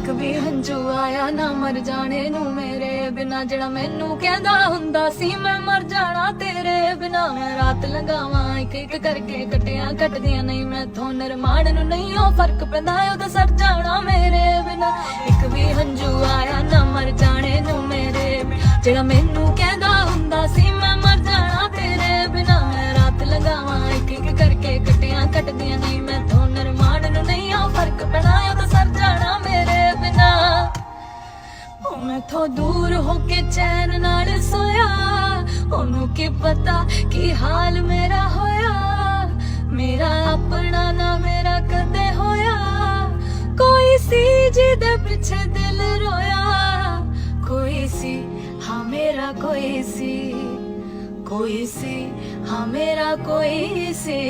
ਇੱਕ ਵੀ ਹੰਝੂ ਆਇਆ ਨਾ ਮਰ ਜਾਣੇ ਨੂੰ ਮੇਰੇ ਬਿਨਾ, ਜਿਹੜਾ ਮੈਨੂੰ ਕਹਿੰਦਾ ਹੁੰਦਾ ਸੀ ਮੈਂ ਮਰ ਜਾਣਾ ਤੇਰੇ ਬਿਨਾ। ਮੈਂ ਰਾਤ ਲੰਘਾਵਾਂ ਇੱਕ ਇੱਕ ਕਰਕੇ ਕੱਟਿਆਂ ਕੱਟਦੀਆਂ ਨਹੀਂ ਮੈਥੋਂ, ਨਿਰਮਾਣ ਨੂੰ ਨਹੀਂ ਉਹ ਫਰਕ ਪੈਂਦਾ ਉਹਦਾ ਸਰ ਜਾਣਾ ਮੇਰੇ ਬਿਨਾ। ਇੱਕ ਵੀ ਹੰਝੂ ਆਇਆ ਨਾ ਮਰ ਜਾਣੇ ਨੂੰ ਮੇਰੇ, ਜਿਹੜਾ ਮੈਨੂੰ ਕਹਿੰਦਾ ਹੁੰਦਾ ਸੀ ਮੈਂ ਮਰ ਜਾਣਾ ਤੇਰੇ ਬਿਨਾ। ਮੈਂ ਰਾਤ ਲੰਘਾਵਾਂ ਇੱਕ ਇੱਕ ਕਰਕੇ ਕੱਟਿਆਂ ਕੱਟਦੀਆਂ ਨਹੀਂ ਮੈਥੋਂ, ਨਿਰਮਾਣ ਨੂੰ ਨਹੀਂ ਉਹ ਫਰਕ ਪੈਣਾ ਉਹਦਾ ਸਰ ਜਾਣਾ ਮੇਰੇ ਬਿਨਾ। ਉਹ ਮੈਥੋਂ ਦੂਰ ਹੋ ਕੇ ਚੈਨ ਨਾਲ ਸੋਇਆ, ਉਹਨੂੰ ਕੀ ਪਤਾ ਕੀ ਹਾਲ ਮੇਰਾ ਹੋਇਆ। ਮੇਰਾ ਆਪਣਾ ਨਾ ਮੇਰਾ ਕਦੇ ਹੋਇਆ, ਕੋਈ ਸੀ ਜਿਹਦੇ ਪਿੱਛੇ ਦਿਲ ਰੋਇਆ। ਕੋਈ ਸੀ ਹਾਂ ਮੇਰਾ ਕੋਈ ਸੀ, ਕੋਈ ਸੀ ਹਾਂ ਮੇਰਾ ਕੋਈ ਸੀ।